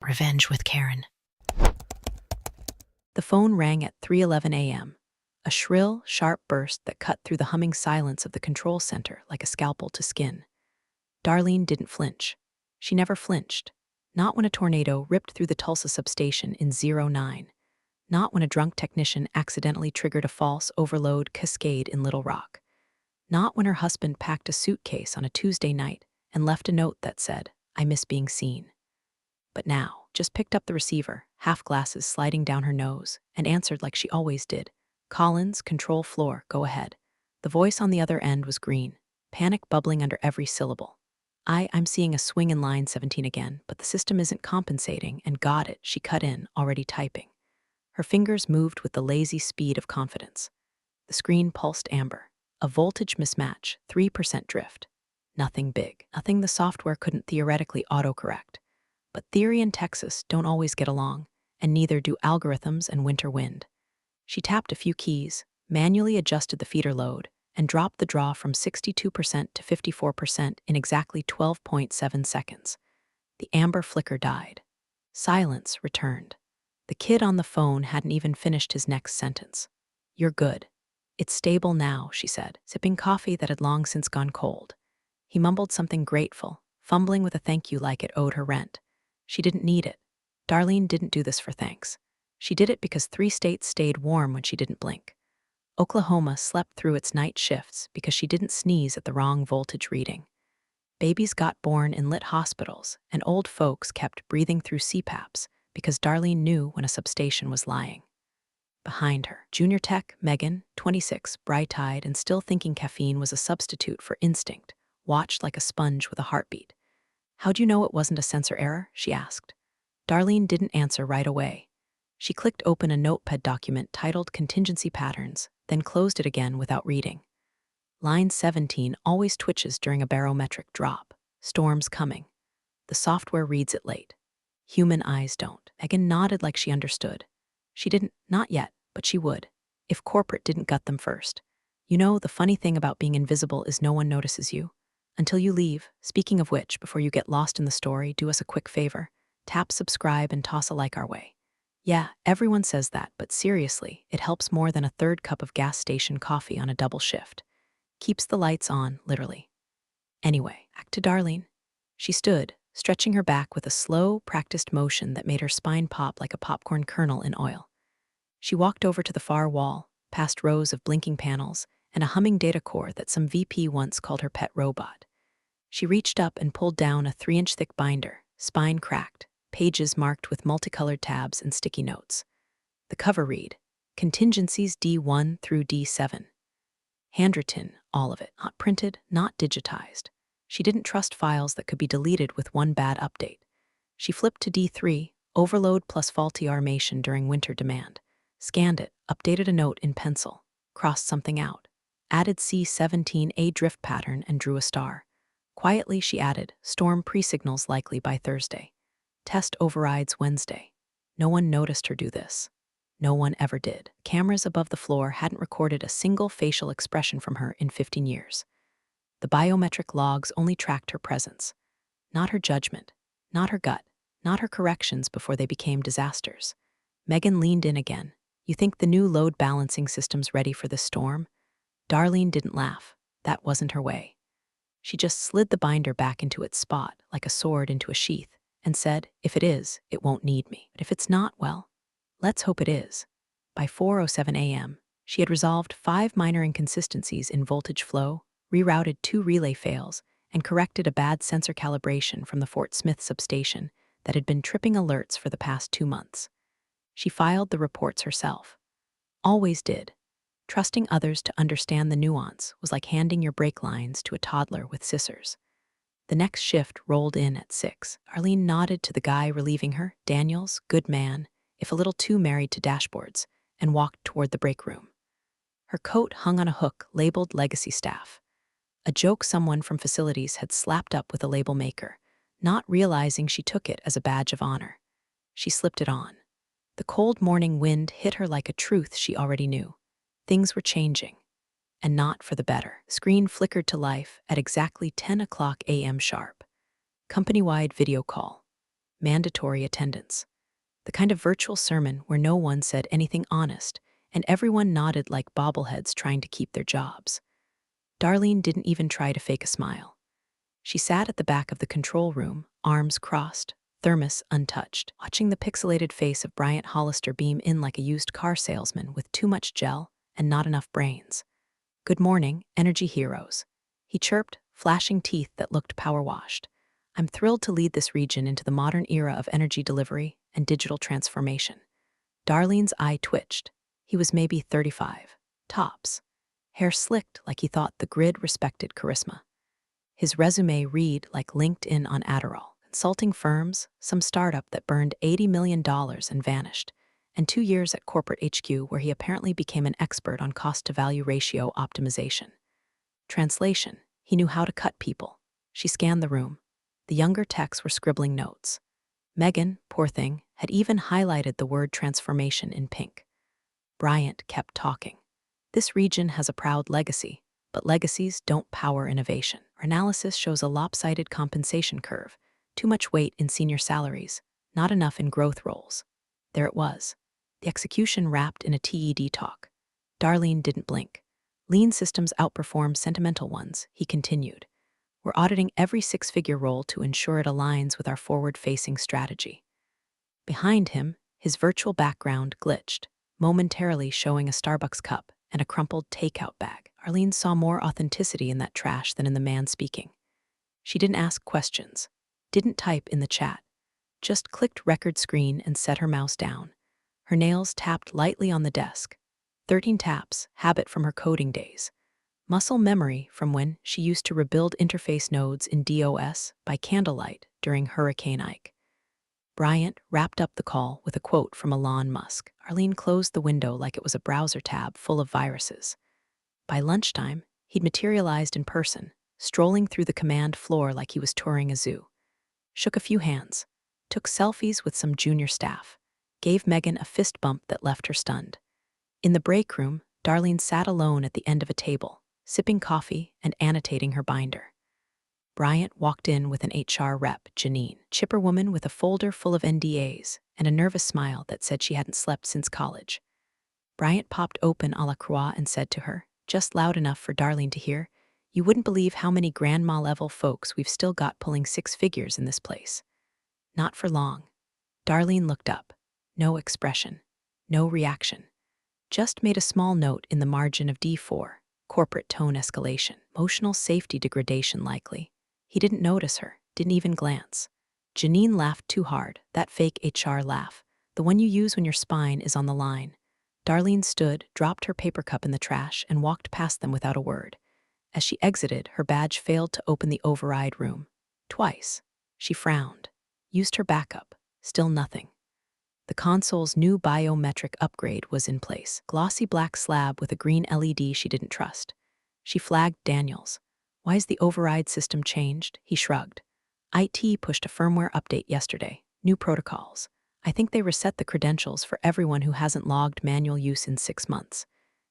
Revenge with Karen. The phone rang at 3:11 a.m., a shrill, sharp burst that cut through the humming silence of the control center like a scalpel to skin. Darlene didn't flinch. She never flinched. Not when a tornado ripped through the Tulsa substation in '09. Not when a drunk technician accidentally triggered a false overload cascade in Little Rock. Not when her husband packed a suitcase on a Tuesday night and left a note that said, "I miss being seen." But now, just picked up the receiver, half glasses sliding down her nose, and answered like she always did. "Collins, control floor, go ahead." The voice on the other end was green, panic bubbling under every syllable. I'm seeing a swing in line 17 again, but the system isn't compensating, and got it," she cut in, already typing. Her fingers moved with the lazy speed of confidence. The screen pulsed amber. A voltage mismatch, 3% drift. Nothing big, nothing the software couldn't theoretically autocorrect. But theory and Texas don't always get along, and neither do algorithms and winter wind. She tapped a few keys, manually adjusted the feeder load, and dropped the draw from 62% to 54% in exactly 12.7 seconds. The amber flicker died. Silence returned. The kid on the phone hadn't even finished his next sentence. "You're good. It's stable now," she said, sipping coffee that had long since gone cold. He mumbled something grateful, fumbling with a thank you like it owed her rent. She didn't need it. Darlene didn't do this for thanks. She did it because 3 states stayed warm when she didn't blink. Oklahoma slept through its night shifts because she didn't sneeze at the wrong voltage reading. Babies got born in lit hospitals, and old folks kept breathing through CPAPs because Darlene knew when a substation was lying. Behind her, junior tech Megan, 26, bright-eyed and still thinking caffeine was a substitute for instinct, watched like a sponge with a heartbeat. "How'd you know it wasn't a sensor error?" she asked. Darlene didn't answer right away. She clicked open a notepad document titled Contingency Patterns, then closed it again without reading. Line 17 always twitches during a barometric drop. Storm's coming. The software reads it late. Human eyes don't. Megan nodded like she understood. She didn't, not yet, but she would, if corporate didn't gut them first. "You know, the funny thing about being invisible is no one notices you. Until you leave. Speaking of which, before you get lost in the story, do us a quick favor. Tap subscribe and toss a like our way." Yeah, everyone says that, but seriously, it helps more than a third cup of gas station coffee on a double shift. Keeps the lights on, literally. Anyway, back to Darlene. She stood, stretching her back with a slow, practiced motion that made her spine pop like a popcorn kernel in oil. She walked over to the far wall, past rows of blinking panels, and a humming data core that some VP once called her pet robot. She reached up and pulled down a 3-inch thick binder, spine cracked, pages marked with multicolored tabs and sticky notes. The cover read, "Contingencies D1 through D7. Handwritten, all of it, not printed, not digitized. She didn't trust files that could be deleted with one bad update. She flipped to D3, overload plus faulty armation during winter demand. Scanned it, updated a note in pencil, crossed something out, added C17A drift pattern and drew a star. Quietly, she added, "Storm pre-signals likely by Thursday. Test overrides Wednesday." No one noticed her do this. No one ever did. Cameras above the floor hadn't recorded a single facial expression from her in 15 years. The biometric logs only tracked her presence. Not her judgment, not her gut, not her corrections before they became disasters. Megan leaned in again. "You think the new load balancing system's ready for this storm?" Darlene didn't laugh. That wasn't her way. She just slid the binder back into its spot, like a sword into a sheath, and said, "If it is, it won't need me. But if it's not, well, let's hope it is." By 4:07 a.m., she had resolved 5 minor inconsistencies in voltage flow, rerouted 2 relay fails, and corrected a bad sensor calibration from the Fort Smith substation that had been tripping alerts for the past 2 months. She filed the reports herself. Always did. Trusting others to understand the nuance was like handing your brake lines to a toddler with scissors. The next shift rolled in at 6. Arlene nodded to the guy relieving her, Daniels, good man, if a little too married to dashboards, and walked toward the break room. Her coat hung on a hook labeled Legacy Staff, a joke someone from facilities had slapped up with a label maker, not realizing she took it as a badge of honor. She slipped it on. The cold morning wind hit her like a truth she already knew. Things were changing, and not for the better. The screen flickered to life at exactly 10 o'clock a.m. sharp. Company-wide video call. mandatory attendance. The kind of virtual sermon where no one said anything honest, and everyone nodded like bobbleheads trying to keep their jobs. Darlene didn't even try to fake a smile. She sat at the back of the control room, arms crossed, thermos untouched, watching the pixelated face of Bryant Hollister beam in like a used car salesman with too much gel and not enough brains. "Good morning, energy heroes," he chirped, flashing teeth that looked power-washed. "I'm thrilled to lead this region into the modern era of energy delivery and digital transformation." Darlene's eye twitched. He was maybe 35, tops. Hair slicked like he thought the grid respected charisma. His resume read like LinkedIn on Adderall. Consulting firms, some startup that burned $80 million and vanished, and 2 years at corporate HQ where he apparently became an expert on cost-to-value ratio optimization. Translation: he knew how to cut people. She scanned the room. The younger techs were scribbling notes. Megan, poor thing, had even highlighted the word transformation in pink. Bryant kept talking. "This region has a proud legacy, but legacies don't power innovation. Our analysis shows a lopsided compensation curve, too much weight in senior salaries, not enough in growth roles." There it was, the execution wrapped in a TED talk. Darlene didn't blink. "Lean systems outperform sentimental ones," he continued. "We're auditing every six-figure role to ensure it aligns with our forward-facing strategy." Behind him, his virtual background glitched, momentarily showing a Starbucks cup and a crumpled takeout bag. Arlene saw more authenticity in that trash than in the man speaking. She didn't ask questions, didn't type in the chat, just clicked record screen and set her mouse down. Her nails tapped lightly on the desk. 13 taps, habit from her coding days. Muscle memory from when she used to rebuild interface nodes in DOS by candlelight during Hurricane Ike. Bryant wrapped up the call with a quote from Elon Musk. Arlene closed the window like it was a browser tab full of viruses. By lunchtime, he'd materialized in person, strolling through the command floor like he was touring a zoo. Shook a few hands, took selfies with some junior staff, gave Megan a fist bump that left her stunned. In the break room, Darlene sat alone at the end of a table, sipping coffee and annotating her binder. Bryant walked in with an HR rep, Janine, chipper woman with a folder full of NDAs and a nervous smile that said she hadn't slept since college. Bryant popped open a la croix and said to her, just loud enough for Darlene to hear, "You wouldn't believe how many grandma-level folks we've still got pulling six figures in this place." Not for long. Darlene looked up. No expression. No reaction. Just made a small note in the margin of D4, corporate tone escalation, emotional safety degradation likely. He didn't notice her, didn't even glance. Janine laughed too hard, that fake HR laugh, the one you use when your spine is on the line. Darlene stood, dropped her paper cup in the trash, and walked past them without a word. As she exited, her badge failed to open the override room. Twice. She frowned. Used her backup. Still nothing. The console's new biometric upgrade was in place. Glossy black slab with a green LED she didn't trust. She flagged Daniels. "Why's the override system changed?" He shrugged. "IT pushed a firmware update yesterday. New protocols. I think they reset the credentials for everyone who hasn't logged manual use in 6 months."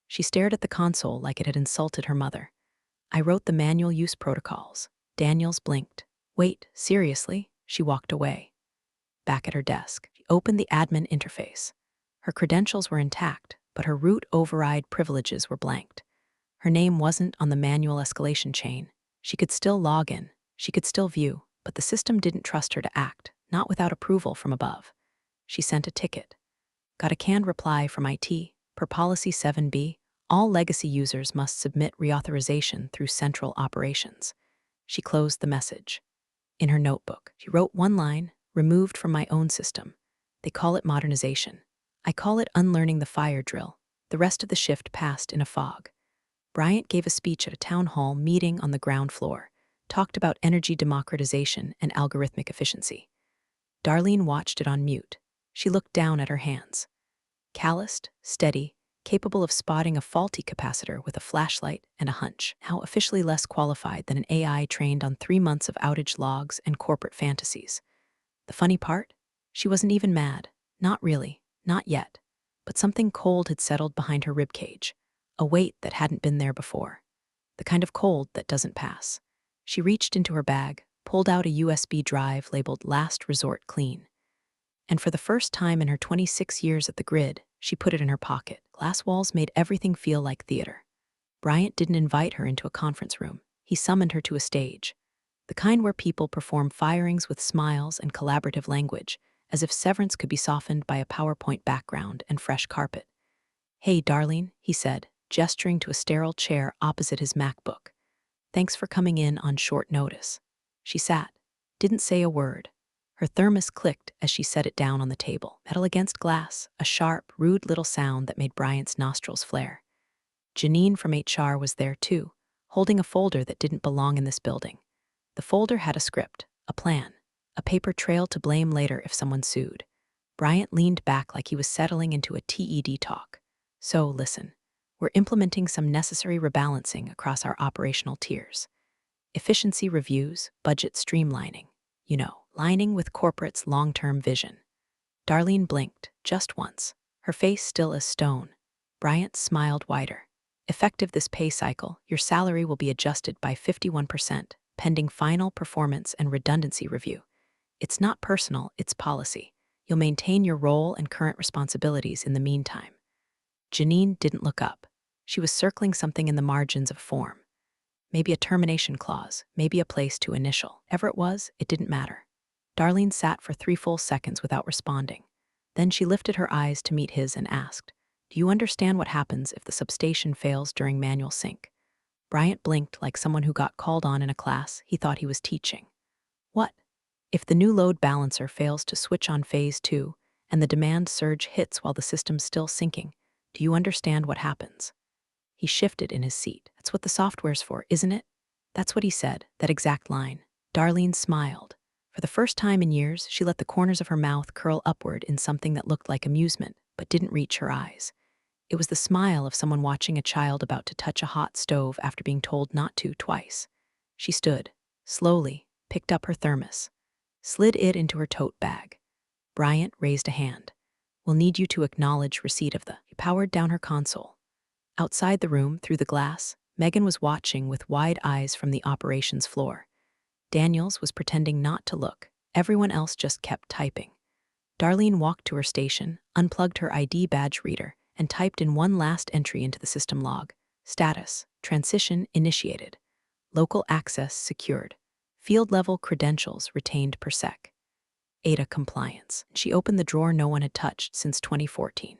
She stared at the console like it had insulted her mother. "I wrote the manual use protocols." Daniels blinked. "Wait, seriously?" She walked away. Back at her desk, she opened the admin interface. Her credentials were intact, but her root override privileges were blanked. Her name wasn't on the manual escalation chain. She could still log in, she could still view, but the system didn't trust her to act, not without approval from above. She sent a ticket. Got a canned reply from IT. Per policy 7B, all legacy users must submit reauthorization through central operations. She closed the message. In her notebook, she wrote one line, "Removed from my own system. They call it modernization. I call it unlearning the fire drill." The rest of the shift passed in a fog. Bryant gave a speech at a town hall meeting on the ground floor, talked about energy democratization and algorithmic efficiency. Darlene watched it on mute. She looked down at her hands. Calloused, steady, capable of spotting a faulty capacitor with a flashlight and a hunch, now officially less qualified than an AI trained on 3 months of outage logs and corporate fantasies. The funny part? She wasn't even mad. Not really. Not yet. But something cold had settled behind her ribcage. A weight that hadn't been there before. The kind of cold that doesn't pass. She reached into her bag, pulled out a USB drive labeled "Last Resort Clean." And for the first time in her 26 years at the grid, she put it in her pocket. Glass walls made everything feel like theater. Bryant didn't invite her into a conference room. He summoned her to a stage, the kind where people perform firings with smiles and collaborative language, as if severance could be softened by a PowerPoint background and fresh carpet. "Hey, Darlene," he said, gesturing to a sterile chair opposite his MacBook. "Thanks for coming in on short notice." She sat, didn't say a word. Her thermos clicked as she set it down on the table. Metal against glass, a sharp, rude little sound that made Bryant's nostrils flare. Janine from HR was there too, holding a folder that didn't belong in this building. The folder had a script, a plan, a paper trail to blame later if someone sued. Bryant leaned back like he was settling into a TED talk. "So, listen, we're implementing some necessary rebalancing across our operational tiers. Efficiency reviews, budget streamlining, lining with corporate's long-term vision." Darlene blinked, just once, her face still as stone. Bryant smiled wider. "Effective this pay cycle, your salary will be adjusted by 51%, pending final performance and redundancy review. It's not personal, it's policy. You'll maintain your role and current responsibilities in the meantime." Janine didn't look up. She was circling something in the margins of form. Maybe a termination clause, maybe a place to initial. Ever it was, it didn't matter. Darlene sat for 3 full seconds without responding. Then she lifted her eyes to meet his and asked, "Do you understand what happens if the substation fails during manual sync?" Bryant blinked like someone who got called on in a class he thought he was teaching. "What? If the new load balancer fails to switch on phase 2 and the demand surge hits while the system's still syncing, do you understand what happens?" He shifted in his seat. "That's what the software's for, isn't it?" That's what he said, that exact line. Darlene smiled. For the first time in years, she let the corners of her mouth curl upward in something that looked like amusement, but didn't reach her eyes. It was the smile of someone watching a child about to touch a hot stove after being told not to twice. She stood, slowly, picked up her thermos, slid it into her tote bag. Bryant raised a hand. "We'll need you to acknowledge receipt of the..." He powered down her console. Outside the room, through the glass, Megan was watching with wide eyes from the operations floor. Daniels was pretending not to look. Everyone else just kept typing. Darlene walked to her station, unplugged her ID badge reader, and typed in one last entry into the system log. Status: transition initiated. Local access secured. Field-level credentials retained per sec. ADA compliance. She opened the drawer no one had touched since 2014.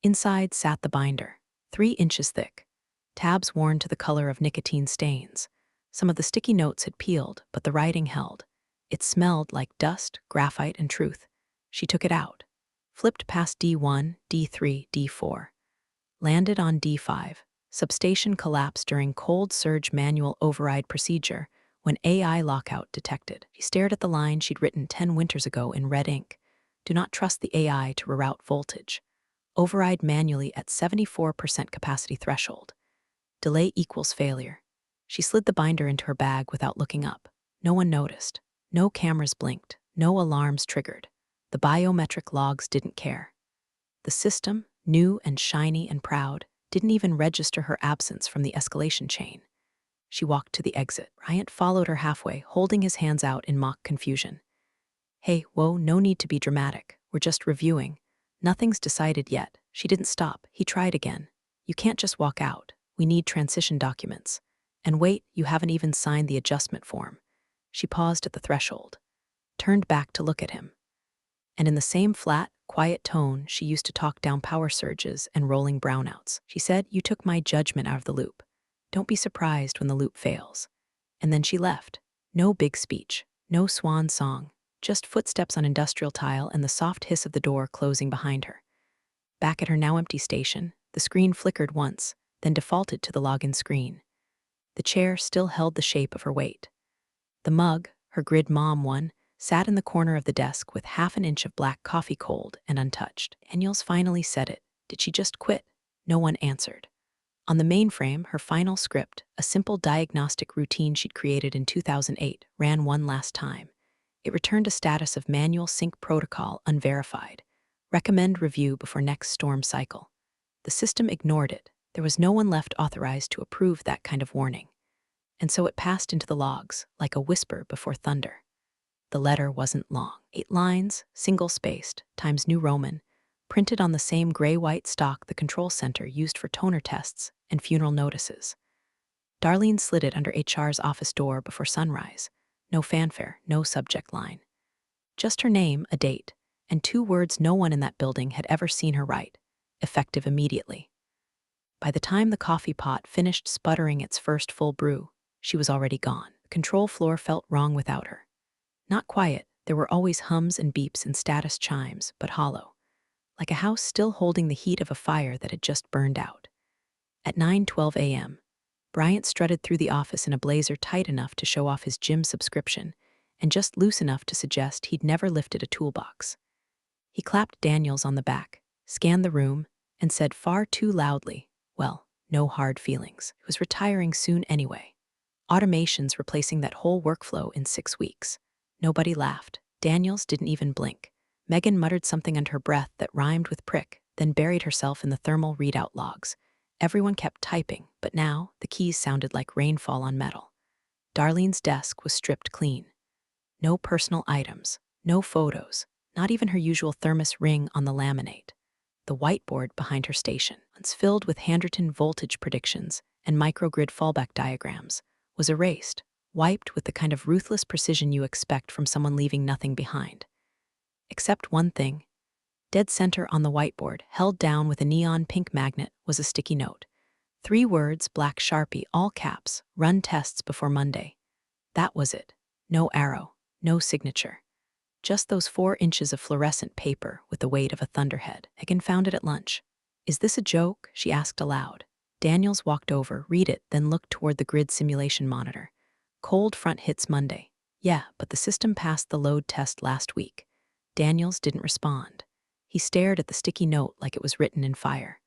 Inside sat the binder, 3 inches thick. Tabs worn to the color of nicotine stains. Some of the sticky notes had peeled, but the writing held. It smelled like dust, graphite, and truth. She took it out, flipped past D1, D3, D4. Landed on D5. Substation collapse during cold surge manual override procedure when AI lockout detected. She stared at the line she'd written 10 winters ago in red ink. "Do not trust the AI to reroute voltage. Override manually at 74% capacity threshold. Delay equals failure." She slid the binder into her bag without looking up. No one noticed. No cameras blinked. No alarms triggered. The biometric logs didn't care. The system, new and shiny and proud, didn't even register her absence from the escalation chain. She walked to the exit. Bryant followed her halfway, holding his hands out in mock confusion. "Hey, whoa, no need to be dramatic. We're just reviewing. Nothing's decided yet." She didn't stop. He tried again. "You can't just walk out. We need transition documents. And wait, you haven't even signed the adjustment form." She paused at the threshold, turned back to look at him. And in the same flat, quiet tone she used to talk down power surges and rolling brownouts, she said, "You took my judgment out of the loop. Don't be surprised when the loop fails." And then she left. No big speech, no swan song, just footsteps on industrial tile and the soft hiss of the door closing behind her. Back at her now empty station, the screen flickered once, then defaulted to the login screen. The chair still held the shape of her weight. The mug, her Grid Mom one, sat in the corner of the desk with half an inch of black coffee cold and untouched. Daniels finally said it. Did she just quit? No one answered. On the mainframe, her final script, a simple diagnostic routine she'd created in 2008, ran one last time. It returned a status of manual sync protocol unverified. Recommend review before next storm cycle. The system ignored it. There was no one left authorized to approve that kind of warning. And so it passed into the logs, like a whisper before thunder. The letter wasn't long. 8 lines, single-spaced, Times New Roman, printed on the same gray-white stock the control center used for toner tests and funeral notices. Darlene slid it under HR's office door before sunrise. No fanfare, no subject line. Just her name, a date, and 2 words no one in that building had ever seen her write, effective immediately. By the time the coffee pot finished sputtering its first full brew, she was already gone. The control floor felt wrong without her. Not quiet, there were always hums and beeps and status chimes, but hollow, like a house still holding the heat of a fire that had just burned out. At 9:12 a.m., Bryant strutted through the office in a blazer tight enough to show off his gym subscription and just loose enough to suggest he'd never lifted a toolbox. He clapped Daniels on the back, scanned the room, and said far too loudly, well, no hard feelings. He was retiring soon anyway. Automations replacing that whole workflow in 6 weeks. Nobody laughed. Daniels didn't even blink. Megan muttered something under her breath that rhymed with prick, then buried herself in the thermal readout logs. Everyone kept typing, but now the keys sounded like rainfall on metal. Darlene's desk was stripped clean. No personal items, no photos, not even her usual thermos ring on the laminate. The whiteboard behind her station, once filled with handwritten voltage predictions and microgrid fallback diagrams, was erased, wiped with the kind of ruthless precision you expect from someone leaving nothing behind. Except one thing. Dead center on the whiteboard, held down with a neon pink magnet, was a sticky note. 3 words, black Sharpie, all caps, run tests before Monday. That was it. No arrow, no signature. Just those 4 inches of fluorescent paper with the weight of a thunderhead. Megan found it at lunch. Is this a joke? She asked aloud. Daniels walked over, read it, then looked toward the grid simulation monitor. Cold front hits Monday. Yeah, but the system passed the load test last week. Daniels didn't respond. He stared at the sticky note like it was written in fire.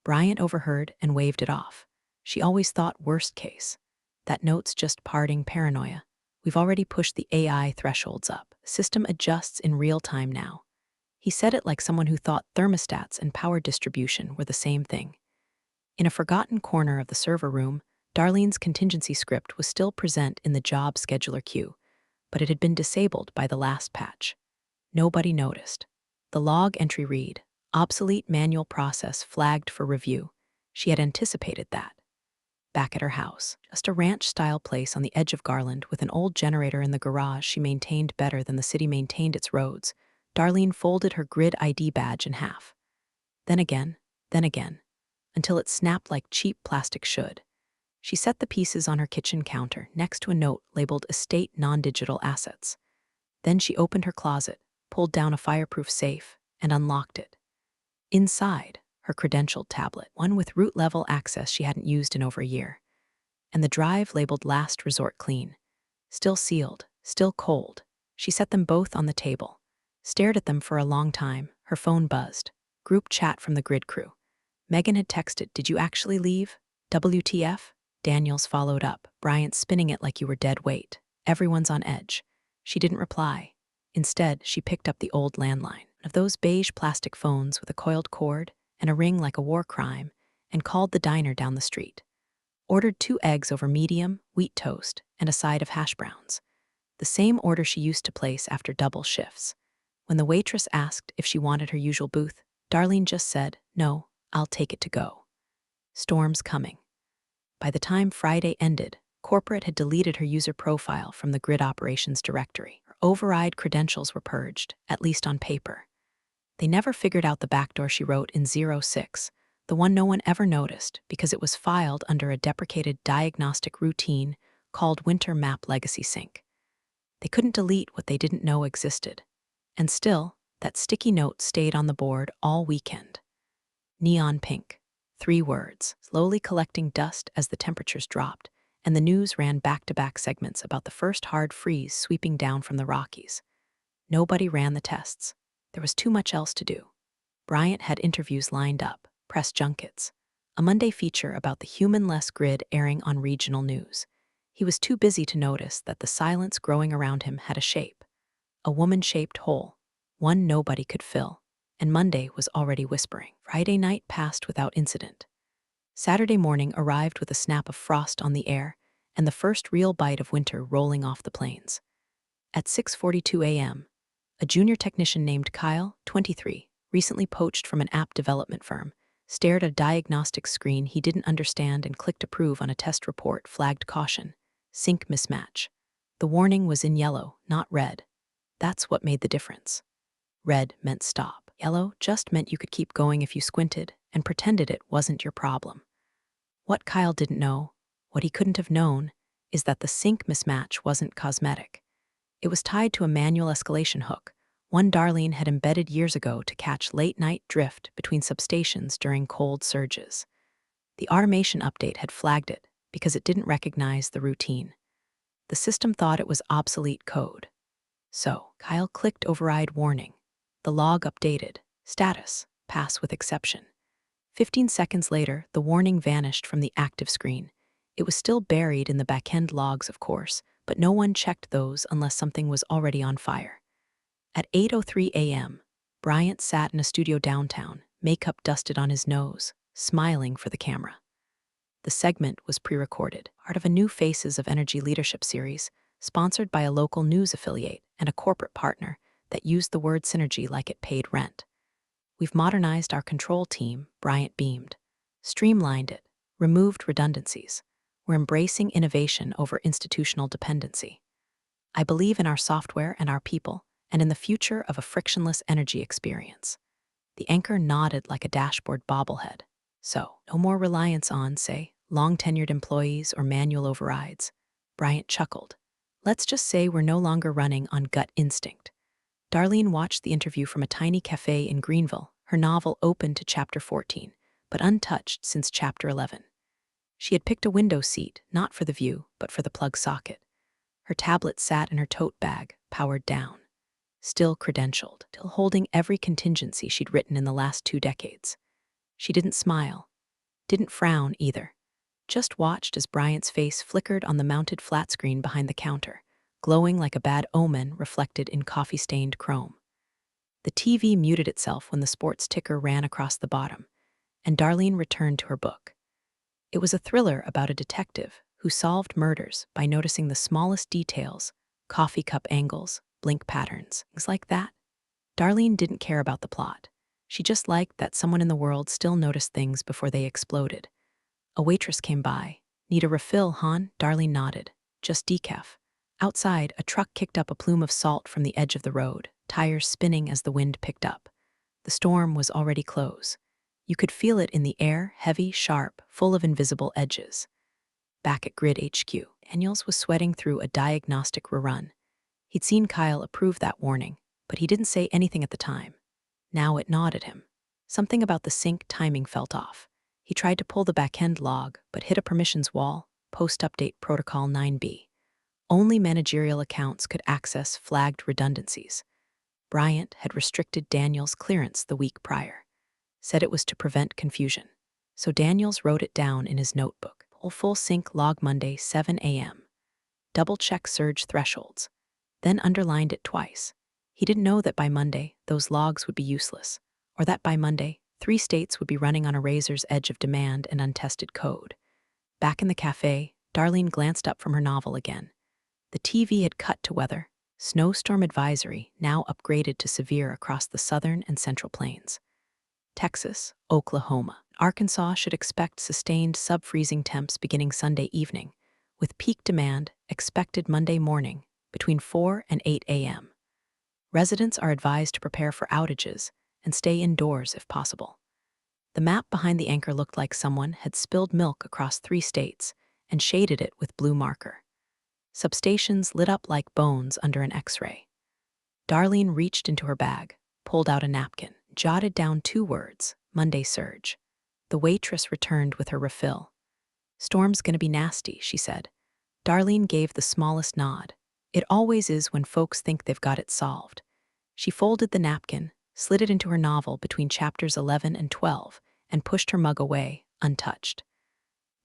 Bryant overheard and waved it off. She always thought worst case. That note's just parting paranoia. We've already pushed the AI thresholds up. The system adjusts in real time now. He said it like someone who thought thermostats and power distribution were the same thing. In a forgotten corner of the server room, Darlene's contingency script was still present in the job scheduler queue, but it had been disabled by the last patch. Nobody noticed. The log entry read, obsolete manual process flagged for review. She had anticipated that. Back at her house, just a ranch-style place on the edge of Garland with an old generator in the garage she maintained better than the city maintained its roads, Darlene folded her grid ID badge in half. Then again, until it snapped like cheap plastic should. She set the pieces on her kitchen counter next to a note labeled Estate Non-Digital Assets. Then she opened her closet, pulled down a fireproof safe, and unlocked it. Inside, her credentialed tablet, one with root-level access she hadn't used in over a year, and the drive labeled Last Resort Clean. Still sealed, still cold. She set them both on the table, stared at them for a long time. Her phone buzzed. Group chat from the grid crew. Megan had texted, "Did you actually leave? WTF?" Daniels followed up, Bryant spinning it like you were dead weight. Everyone's on edge. She didn't reply. Instead, she picked up the old landline, one of those beige plastic phones with a coiled cord and a ring like a war crime, and called the diner down the street. Ordered 2 eggs over medium, wheat toast, and a side of hash browns. The same order she used to place after double shifts. When the waitress asked if she wanted her usual booth, Darlene just said, "No, I'll take it to go." Storm's coming. By the time Friday ended, corporate had deleted her user profile from the grid operations directory. Her override credentials were purged, at least on paper. They never figured out the backdoor she wrote in 06, the one no one ever noticed because it was filed under a deprecated diagnostic routine called Winter Map Legacy Sync. They couldn't delete what they didn't know existed. And still, that sticky note stayed on the board all weekend. Neon pink. 3 words, slowly collecting dust as the temperatures dropped, and the news ran back-to-back segments about the first hard freeze sweeping down from the Rockies. Nobody ran the tests. There was too much else to do. Bryant had interviews lined up, press junkets, a Monday feature about the human-less grid airing on regional news. He was too busy to notice that the silence growing around him had a shape, a woman-shaped hole, one nobody could fill, and Monday was already whispering. Friday night passed without incident. Saturday morning arrived with a snap of frost on the air and the first real bite of winter rolling off the plains. At 6:42 a.m., a junior technician named Kyle, 23, recently poached from an app development firm, stared at a diagnostic screen he didn't understand and clicked approve on a test report flagged caution, sync mismatch. The warning was in yellow, not red. That's what made the difference. Red meant stop. Yellow just meant you could keep going if you squinted and pretended it wasn't your problem. What Kyle didn't know, what he couldn't have known, is that the sync mismatch wasn't cosmetic. It was tied to a manual escalation hook, one Darlene had embedded years ago to catch late-night drift between substations during cold surges. The automation update had flagged it because it didn't recognize the routine. The system thought it was obsolete code. So, Kyle clicked override warning. The log updated. Status, pass with exception. 15 seconds later, the warning vanished from the active screen. It was still buried in the backend logs, of course, but no one checked those unless something was already on fire. At 8:03 a.m., Bryant sat in a studio downtown, makeup dusted on his nose, smiling for the camera. The segment was pre-recorded, part of a new Faces of Energy leadership series, sponsored by a local news affiliate and a corporate partner that used the word synergy like it paid rent. We've modernized our control team, Bryant beamed, streamlined it, removed redundancies. We're embracing innovation over institutional dependency. I believe in our software and our people, and in the future of a frictionless energy experience. The anchor nodded like a dashboard bobblehead. So, no more reliance on, say, long-tenured employees or manual overrides. Bryant chuckled. Let's just say we're no longer running on gut instinct. Darlene watched the interview from a tiny cafe in Greenville, her novel open to chapter 14, but untouched since chapter 11. She had picked a window seat, not for the view, but for the plug socket. Her tablet sat in her tote bag, powered down. Still credentialed, still holding every contingency she'd written in the last 2 decades. She didn't smile, didn't frown either, just watched as Bryant's face flickered on the mounted flat screen behind the counter, glowing like a bad omen reflected in coffee-stained chrome. The TV muted itself when the sports ticker ran across the bottom, and Darlene returned to her book. It was a thriller about a detective who solved murders by noticing the smallest details, coffee cup angles, blink patterns, things like that. Darlene didn't care about the plot. She just liked that someone in the world still noticed things before they exploded. A waitress came by. Need a refill, hon? Darlene nodded. Just decaf. Outside, a truck kicked up a plume of salt from the edge of the road, tires spinning as the wind picked up. The storm was already close. You could feel it in the air, heavy, sharp, full of invisible edges. Back at Grid HQ, Daniels was sweating through a diagnostic rerun. He'd seen Kyle approve that warning, but he didn't say anything at the time. Now it gnawed at him. Something about the sync timing felt off. He tried to pull the backend log, but hit a permissions wall, post-update protocol 9b. Only managerial accounts could access flagged redundancies. Bryant had restricted Daniels' clearance the week prior, said it was to prevent confusion. So Daniels wrote it down in his notebook. Pull full sync log Monday, 7 a.m. Double-check surge thresholds, then underlined it twice. He didn't know that by Monday, those logs would be useless, or that by Monday, 3 states would be running on a razor's edge of demand and untested code. Back in the cafe, Darlene glanced up from her novel again. The TV had cut to weather. Snowstorm advisory, now upgraded to severe across the southern and central plains. Texas, Oklahoma, Arkansas should expect sustained sub-freezing temps beginning Sunday evening, with peak demand expected Monday morning between 4 and 8 a.m. Residents are advised to prepare for outages and stay indoors if possible. The map behind the anchor looked like someone had spilled milk across 3 states and shaded it with blue marker. Substations lit up like bones under an X-ray. Darlene reached into her bag, pulled out a napkin, jotted down 2 words, Monday surge. The waitress returned with her refill. Storm's gonna be nasty, she said. Darlene gave the smallest nod. It always is when folks think they've got it solved. She folded the napkin, slid it into her novel between chapters 11 and 12, and pushed her mug away, untouched.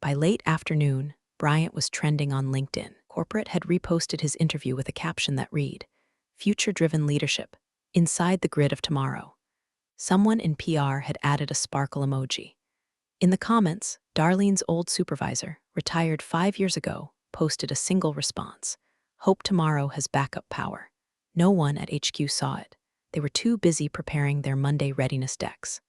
By late afternoon, Bryant was trending on LinkedIn. Corporate had reposted his interview with a caption that read, "Future-driven leadership, inside the grid of tomorrow." Someone in PR had added a sparkle emoji. In the comments, Darlene's old supervisor, retired 5 years ago, posted a single response. Hope tomorrow has backup power. No one at HQ saw it. They were too busy preparing their Monday readiness decks.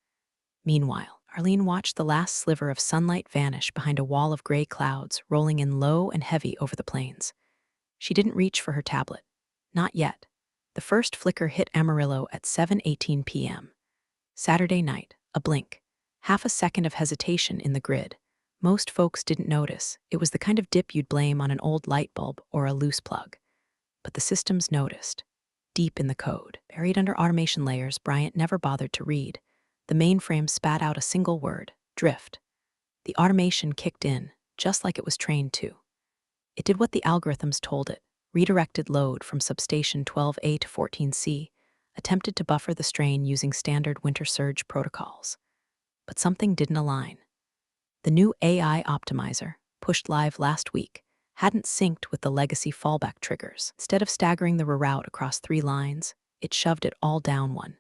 Meanwhile, Arlene watched the last sliver of sunlight vanish behind a wall of gray clouds rolling in low and heavy over the plains. She didn't reach for her tablet. Not yet. The first flicker hit Amarillo at 7:18 p.m. Saturday night, a blink. Half a second of hesitation in the grid. Most folks didn't notice. It was the kind of dip you'd blame on an old light bulb or a loose plug. But the systems noticed. Deep in the code, buried under automation layers Bryant never bothered to read, the mainframe spat out a single word: drift. The automation kicked in, just like it was trained to. It did what the algorithms told it, redirected load from substation 12A to 14C, attempted to buffer the strain using standard winter surge protocols. But something didn't align. The new AI optimizer, pushed live last week, hadn't synced with the legacy fallback triggers. Instead of staggering the reroute across 3 lines, it shoved it all down one.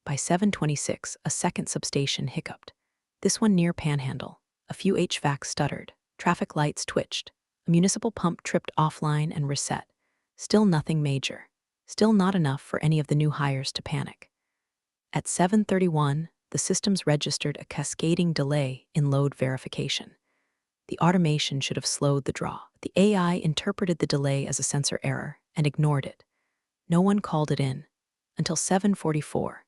By 7:26, a second substation hiccuped. This one near Panhandle. A few HVACs stuttered. Traffic lights twitched. A municipal pump tripped offline and reset. Still nothing major. Still not enough for any of the new hires to panic. At 7:31, the systems registered a cascading delay in load verification. The automation should have slowed the draw. The AI interpreted the delay as a sensor error and ignored it. No one called it in. Until 7:44.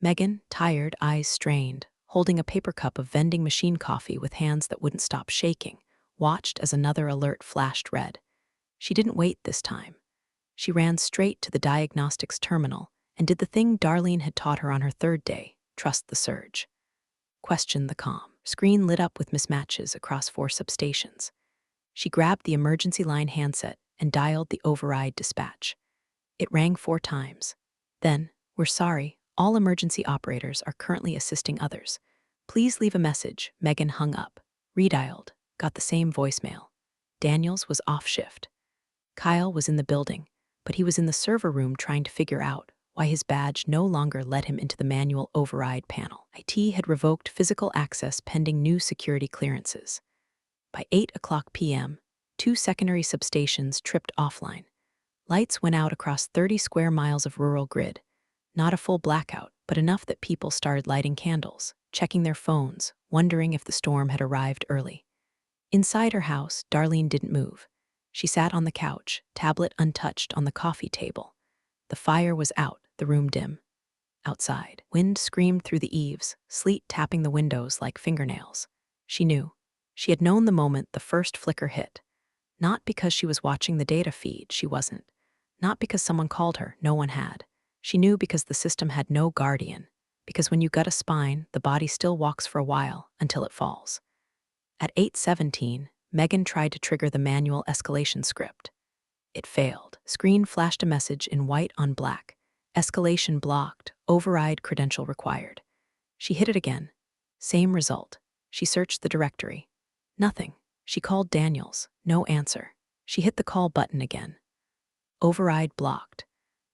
Megan, tired, eyes strained, holding a paper cup of vending machine coffee with hands that wouldn't stop shaking, watched as another alert flashed red. She didn't wait this time. She ran straight to the diagnostics terminal and did the thing Darlene had taught her on her 3rd day: trust the surge. Question the comm. Screen lit up with mismatches across 4 substations. She grabbed the emergency line handset and dialed the override dispatch. It rang 4 times. Then, "We're sorry, all emergency operators are currently assisting others. Please leave a message." Megan hung up, redialed, got the same voicemail. Daniels was off shift. Kyle was in the building, but he was in the server room trying to figure out why his badge no longer let him into the manual override panel. IT had revoked physical access pending new security clearances. By 8:00 p.m., 2 secondary substations tripped offline. Lights went out across 30 square miles of rural grid. Not a full blackout, but enough that people started lighting candles, checking their phones, wondering if the storm had arrived early. Inside her house, Darlene didn't move. She sat on the couch, tablet untouched on the coffee table. The fire was out, the room dim. Outside, wind screamed through the eaves, sleet tapping the windows like fingernails. She knew. She had known the moment the first flicker hit. Not because she was watching the data feed, she wasn't. Not because someone called her, no one had. She knew because the system had no guardian. Because when you gut a spine, the body still walks for a while until it falls. At 8:17, Megan tried to trigger the manual escalation script. It failed. Screen flashed a message in white on black. Escalation blocked, override credential required. She hit it again. Same result. She searched the directory. Nothing. She called Daniels. No answer. She hit the call button again. Override blocked.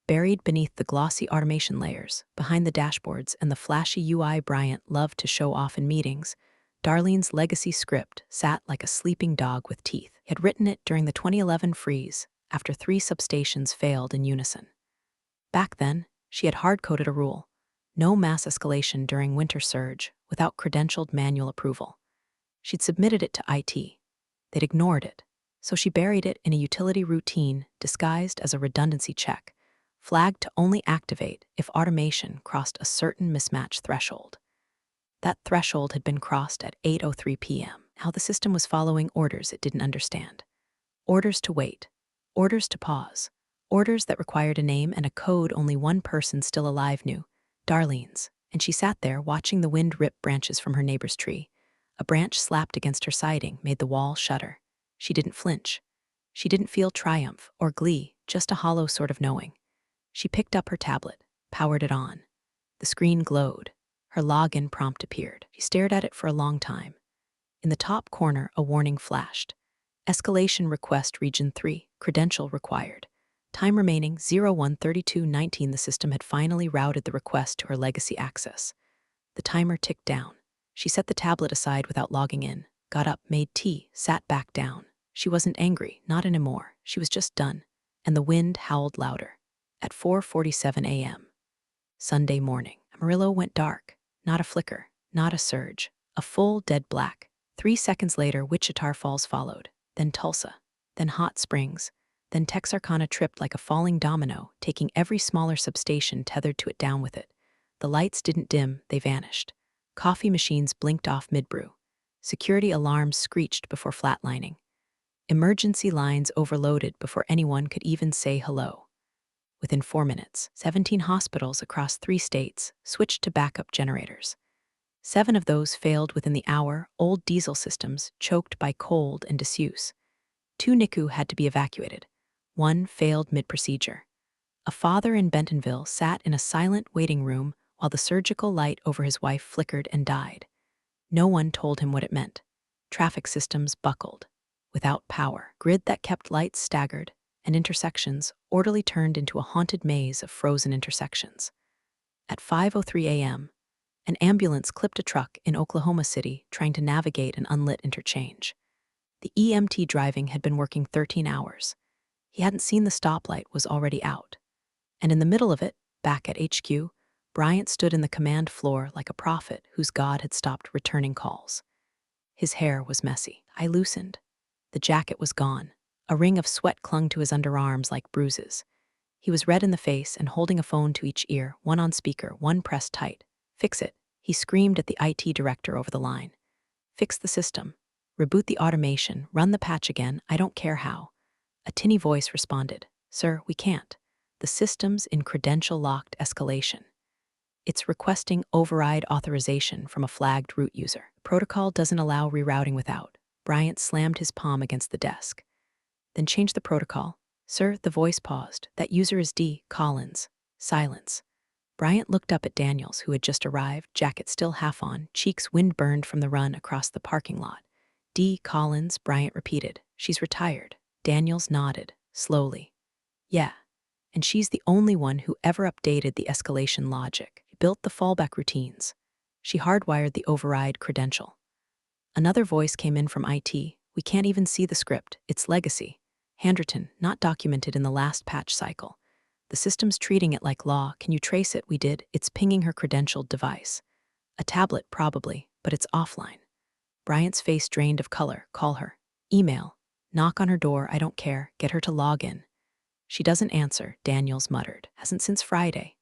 Buried beneath the glossy automation layers, behind the dashboards and the flashy UI Bryant loved to show off in meetings, Darlene's legacy script sat like a sleeping dog with teeth. He had written it during the 2011 freeze, after 3 substations failed in unison. Back then, she had hard-coded a rule: no mass escalation during winter surge without credentialed manual approval. She'd submitted it to IT. They'd ignored it, so she buried it in a utility routine disguised as a redundancy check, flagged to only activate if automation crossed a certain mismatch threshold. That threshold had been crossed at 8:03 p.m. How the system was following orders it didn't understand. Orders to wait. Orders to pause. Orders that required a name and a code only one person still alive knew: Darlene's. And she sat there watching the wind rip branches from her neighbor's tree. A branch slapped against her siding made the wall shudder. She didn't flinch. She didn't feel triumph or glee, just a hollow sort of knowing. She picked up her tablet, powered it on. The screen glowed. Her login prompt appeared. She stared at it for a long time. In the top corner, a warning flashed. Escalation request region 3, credential required. Time remaining 01:32:19. The system had finally routed the request to her legacy access. The timer ticked down. She set the tablet aside without logging in, got up, made tea, sat back down. She wasn't angry, not anymore. She was just done. and the wind howled louder. At 4:47 a.m. Sunday morning, Amarillo went dark. Not a flicker, not a surge, a full dead black. 3 seconds later, Wichita Falls followed, then Tulsa, then Hot Springs, then Texarkana tripped like a falling domino, taking every smaller substation tethered to it down with it. The lights didn't dim, they vanished. Coffee machines blinked off mid-brew. Security alarms screeched before flatlining. Emergency lines overloaded before anyone could even say hello. Within 4 minutes, 17 hospitals across 3 states switched to backup generators. 7 of those failed within the hour, old diesel systems choked by cold and disuse. 2 NICU had to be evacuated. 1 failed mid-procedure. A father in Bentonville sat in a silent waiting room while the surgical light over his wife flickered and died. No one told him what it meant. Traffic systems buckled. Without power, grid that kept lights staggered, and intersections orderly turned into a haunted maze of frozen intersections. At 5:03 a.m., an ambulance clipped a truck in Oklahoma City trying to navigate an unlit interchange. The EMT driving had been working 13 hours. He hadn't seen the stoplight was already out. And in the middle of it, back at HQ, Bryant stood in the command floor like a prophet whose God had stopped returning calls. His hair was messy. I loosened. The jacket was gone. A ring of sweat clung to his underarms like bruises. He was red in the face and holding a phone to each ear, one on speaker, one pressed tight. "Fix it," he screamed at the IT director over the line. "Fix the system. Reboot the automation. Run the patch again. I don't care how." A tinny voice responded, "Sir, we can't. The system's in credential-locked escalation. It's requesting override authorization from a flagged root user. Protocol doesn't allow rerouting without." Bryant slammed his palm against the desk. "Then change the protocol." "Sir," the voice paused. "That user is D. Collins." Silence. Bryant looked up at Daniels, who had just arrived, jacket still half on, cheeks wind-burned from the run across the parking lot. "D. Collins," Bryant repeated. "She's retired." Daniels nodded, slowly. "Yeah. And she's the only one who ever updated the escalation logic, built the fallback routines. She hardwired the override credential." Another voice came in from IT. "We can't even see the script. It's legacy. Handwritten, not documented in the last patch cycle. The system's treating it like law. Can you trace it?" "We did. It's pinging her credentialed device." "A tablet, probably, but it's offline." Bryant's face drained of color. "Call her. Email. Knock on her door. I don't care. Get her to log in." "She doesn't answer," Daniels muttered. "Hasn't since Friday."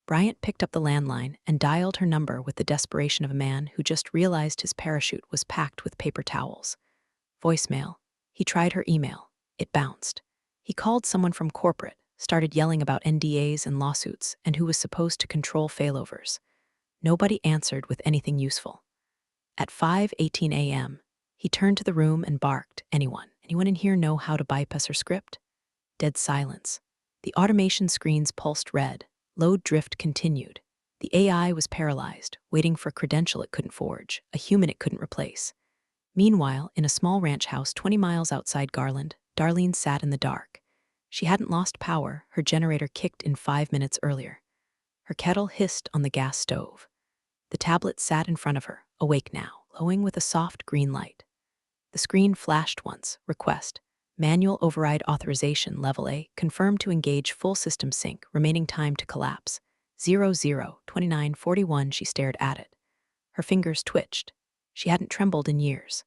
Bryant picked up the landline and dialed her number with the desperation of a man who just realized his parachute was packed with paper towels. Voicemail. He tried her email. It bounced. He called someone from corporate, started yelling about NDAs and lawsuits, and who was supposed to control failovers. Nobody answered with anything useful. At 5:18 a.m., he turned to the room and barked, "Anyone? Anyone in here know how to bypass her script?" Dead silence. The automation screens pulsed red. Load drift continued. The AI was paralyzed, waiting for a credential it couldn't forge, a human it couldn't replace. Meanwhile, in a small ranch house 20 miles outside Garland, Darlene sat in the dark. She hadn't lost power. Her generator kicked in 5 minutes earlier. Her kettle hissed on the gas stove. The tablet sat in front of her, awake now, glowing with a soft green light. The screen flashed once. Request. Manual override authorization level A, confirmed to engage full system sync, remaining time to collapse. 00:29:41. She stared at it. Her fingers twitched. She hadn't trembled in years.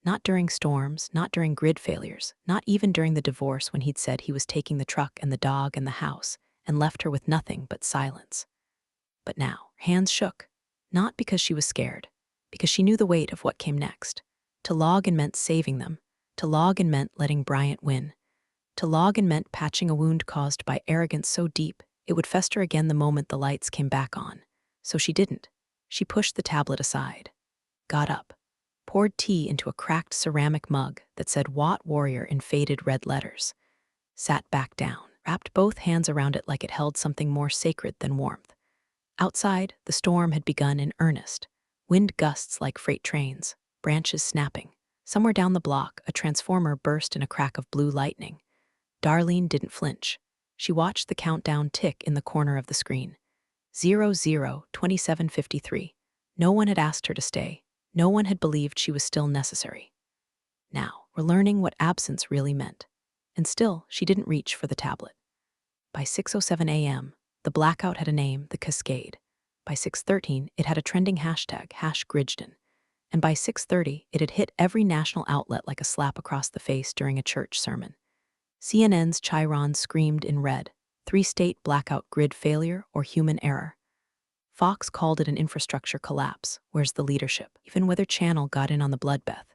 Not during storms, not during grid failures, not even during the divorce when he'd said he was taking the truck and the dog and the house and left her with nothing but silence. But now, her hands shook. Not because she was scared, because she knew the weight of what came next. To log in meant saving them. To log in meant letting Bryant win. To log in meant patching a wound caused by arrogance so deep it would fester again the moment the lights came back on. So she didn't. She pushed the tablet aside. Got up. Poured tea into a cracked ceramic mug that said "Watt Warrior" in faded red letters. Sat back down. Wrapped both hands around it like it held something more sacred than warmth. Outside, the storm had begun in earnest. Wind gusts like freight trains, branches snapping. Somewhere down the block, a transformer burst in a crack of blue lightning. Darlene didn't flinch. She watched the countdown tick in the corner of the screen. 00:27:53. No one had asked her to stay. No one had believed she was still necessary. Now, we're learning what absence really meant. and still she didn't reach for the tablet. By 6:07 a.m., the blackout had a name, the Cascade. By 6:13, it had a trending hashtag, #Gridgen. And by 6:30, it had hit every national outlet like a slap across the face during a church sermon. CNN's Chiron screamed in red, three-state blackout grid failure or human error. Fox called it an infrastructure collapse. Where's the leadership? Even Weather Channel got in on the bloodbath.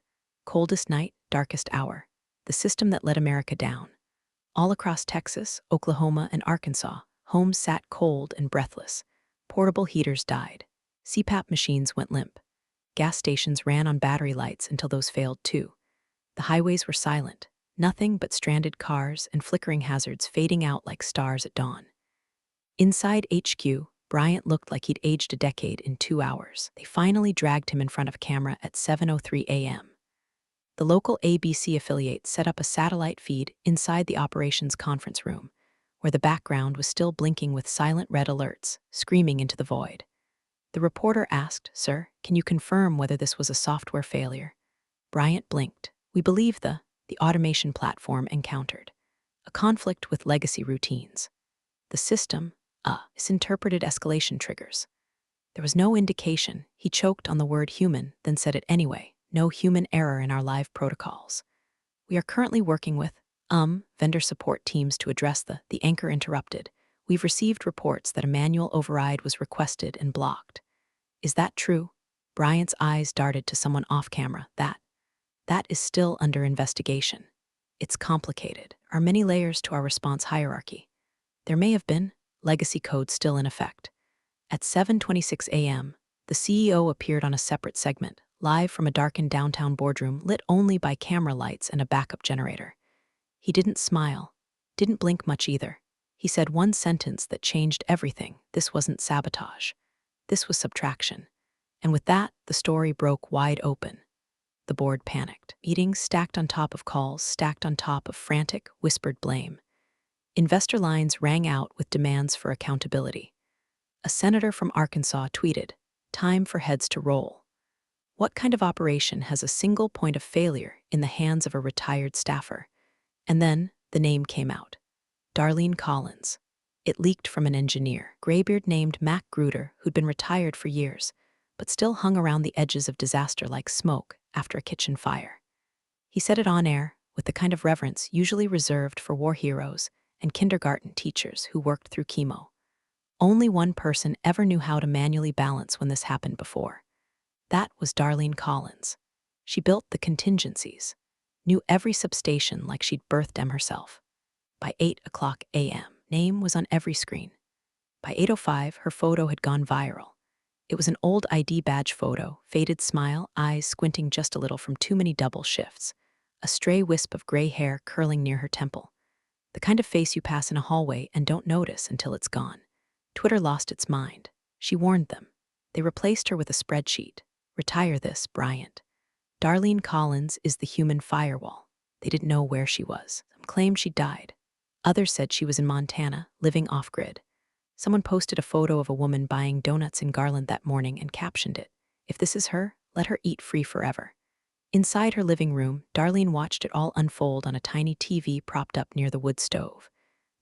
Coldest night, darkest hour. The system that let America down. All across Texas, Oklahoma, and Arkansas, homes sat cold and breathless. Portable heaters died. CPAP machines went limp. Gas stations ran on battery lights until those failed too. The highways were silent, nothing but stranded cars and flickering hazards fading out like stars at dawn. Inside HQ, Bryant looked like he'd aged a decade in 2 hours. They finally dragged him in front of a camera at 7:03 a.m. The local ABC affiliate set up a satellite feed inside the operations conference room, where the background was still blinking with silent red alerts, screaming into the void. The reporter asked, "Sir, can you confirm whether this was a software failure?" Bryant blinked. "We believe the automation platform encountered a conflict with legacy routines. The system, misinterpreted escalation triggers." There was no indication. He choked on the word human, then said it anyway. "No human error in our live protocols. We are currently working with, vendor support teams to address the anchor interrupted. We've received reports that a manual override was requested and blocked." "Is that true?" Bryant's eyes darted to someone off camera. That is still under investigation. It's complicated. Are many layers to our response hierarchy. There may have been legacy code still in effect. At 7:26 a.m., the CEO appeared on a separate segment, live from a darkened downtown boardroom lit only by camera lights and a backup generator. He didn't smile, didn't blink much either. He said one sentence that changed everything. This wasn't sabotage. This was subtraction. And with that, the story broke wide open. The board panicked. Meetings stacked on top of calls, stacked on top of frantic, whispered blame. Investor lines rang out with demands for accountability. A senator from Arkansas tweeted, "Time for heads to roll." What kind of operation has a single point of failure in the hands of a retired staffer? And then the name came out. Darlene Collins. It leaked from an engineer, graybeard named Mac Gruder, who'd been retired for years, but still hung around the edges of disaster like smoke after a kitchen fire. He said it on air with the kind of reverence usually reserved for war heroes and kindergarten teachers who worked through chemo. Only one person ever knew how to manually balance when this happened before. That was Darlene Collins. She built the contingencies, knew every substation like she'd birthed them herself. By 8:00 a.m., name was on every screen. By 8:05, her photo had gone viral. It was an old ID badge photo, faded smile, eyes squinting just a little from too many double shifts, a stray wisp of gray hair curling near her temple. The kind of face you pass in a hallway and don't notice until it's gone. Twitter lost its mind. She warned them. They replaced her with a spreadsheet. "Retire this, Bryant. Darlene Collins is the human firewall." They didn't know where she was. Some claimed she died. Others said she was in Montana, living off-grid. Someone posted a photo of a woman buying donuts in Garland that morning and captioned it, "If this is her, let her eat free forever." Inside her living room, Darlene watched it all unfold on a tiny TV propped up near the wood stove.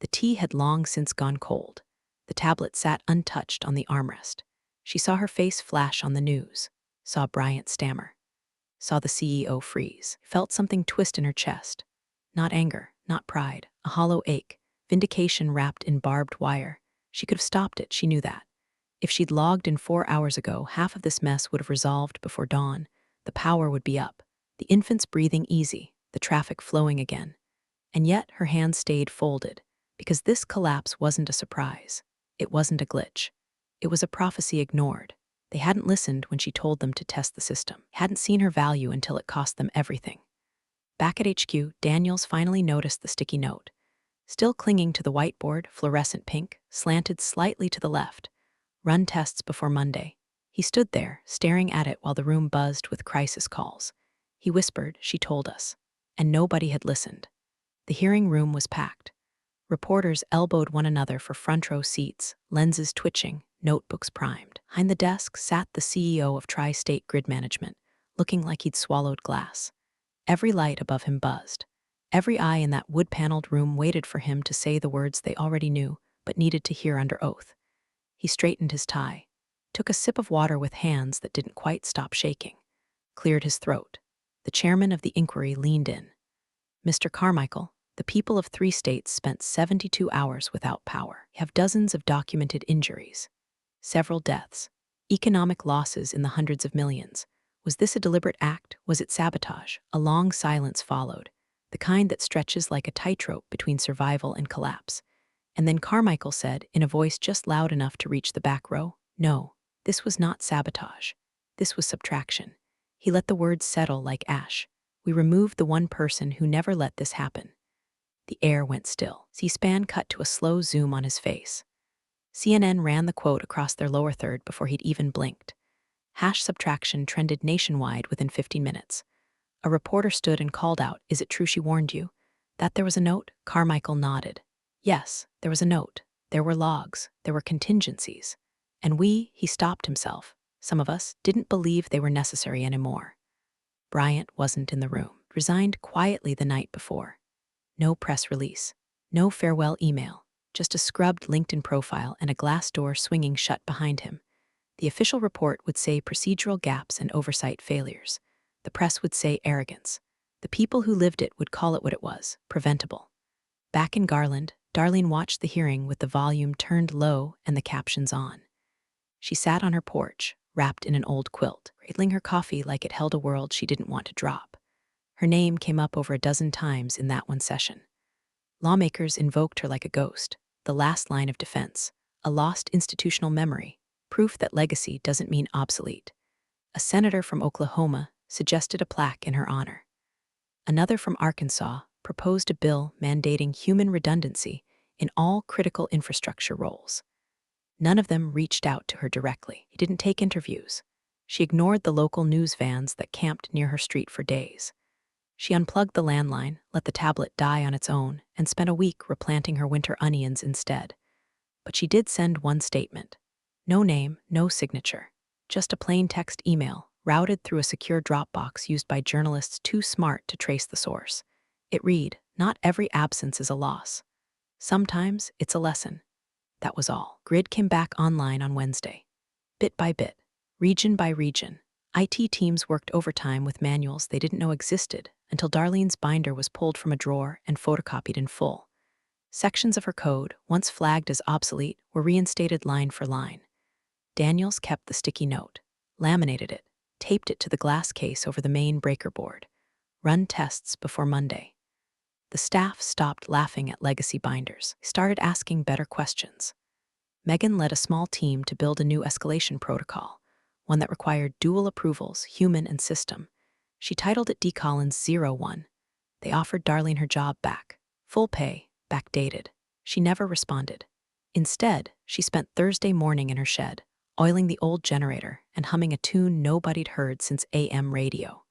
The tea had long since gone cold. The tablet sat untouched on the armrest. She saw her face flash on the news, saw Bryant stammer, saw the CEO freeze, felt something twist in her chest. Not anger, not pride, a hollow ache, vindication wrapped in barbed wire. She could have stopped it, she knew that. If she'd logged in 4 hours ago, half of this mess would have resolved before dawn. The power would be up, the infants breathing easy, the traffic flowing again. And yet her hands stayed folded, because this collapse wasn't a surprise. It wasn't a glitch. It was a prophecy ignored. They hadn't listened when she told them to test the system, hadn't seen her value until it cost them everything. Back at HQ, Daniels finally noticed the sticky note. Still clinging to the whiteboard, fluorescent pink, slanted slightly to the left. "Run tests before Monday." He stood there, staring at it while the room buzzed with crisis calls. He whispered, "She told us." And nobody had listened. The hearing room was packed. Reporters elbowed one another for front-row seats, lenses twitching, notebooks primed. Behind the desk sat the CEO of Tri-State Grid Management, looking like he'd swallowed glass. Every light above him buzzed. Every eye in that wood-paneled room waited for him to say the words they already knew, but needed to hear under oath. He straightened his tie, took a sip of water with hands that didn't quite stop shaking, cleared his throat. The chairman of the inquiry leaned in. "Mr. Carmichael, the people of 3 states spent 72 hours without power. We have dozens of documented injuries, several deaths, economic losses in the hundreds of millions. Was this a deliberate act? Was it sabotage?" A long silence followed, the kind that stretches like a tightrope between survival and collapse. And then Carmichael said, in a voice just loud enough to reach the back row, "No, this was not sabotage. This was subtraction." He let the words settle like ash. "We removed the one person who never let this happen." The air went still. C-SPAN cut to a slow zoom on his face. CNN ran the quote across their lower third before he'd even blinked. #subtraction trended nationwide within 15 minutes. A reporter stood and called out, "Is it true she warned you that there was a note?" Carmichael nodded. "Yes, there was a note. There were logs. There were contingencies. And he stopped himself. Some of us didn't believe they were necessary anymore." Bryant wasn't in the room. Resigned quietly the night before. No press release. No farewell email. Just a scrubbed LinkedIn profile and a glass door swinging shut behind him. The official report would say procedural gaps and oversight failures. The press would say arrogance. The people who lived it would call it what it was, preventable. Back in Garland, Darlene watched the hearing with the volume turned low and the captions on. She sat on her porch, wrapped in an old quilt, cradling her coffee like it held a world she didn't want to drop. Her name came up over a dozen times in that one session. Lawmakers invoked her like a ghost, the last line of defense, a lost institutional memory, proof that legacy doesn't mean obsolete. A senator from Oklahoma suggested a plaque in her honor. Another from Arkansas proposed a bill mandating human redundancy in all critical infrastructure roles. None of them reached out to her directly. He didn't take interviews. She ignored the local news vans that camped near her street for days. She unplugged the landline, let the tablet die on its own, and spent a week replanting her winter onions instead. But she did send one statement. No name, no signature. Just a plain text email, routed through a secure Dropbox used by journalists too smart to trace the source. It read, "Not every absence is a loss. Sometimes it's a lesson." That was all. Grid came back online on Wednesday. Bit by bit, region by region, IT teams worked overtime with manuals they didn't know existed until Darlene's binder was pulled from a drawer and photocopied in full. Sections of her code, once flagged as obsolete, were reinstated line for line. Daniels kept the sticky note, laminated it, taped it to the glass case over the main breaker board. Run tests before Monday. The staff stopped laughing at legacy binders, started asking better questions. Megan led a small team to build a new escalation protocol, one that required dual approvals, human and system. She titled it D. Collins 01. They offered Darlene her job back, full pay, backdated. She never responded. Instead, she spent Thursday morning in her shed, oiling the old generator and humming a tune nobody'd heard since AM radio.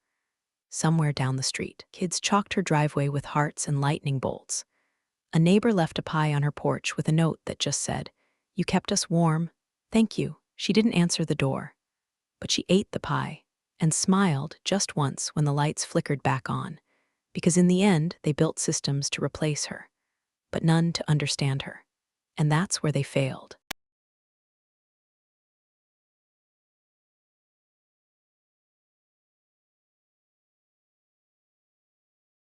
Somewhere down the street, kids chalked her driveway with hearts and lightning bolts. A neighbor left a pie on her porch with a note that just said, "You kept us warm. Thank you." She didn't answer the door, but she ate the pie and smiled just once when the lights flickered back on, because in the end they built systems to replace her, but none to understand her. And that's where they failed.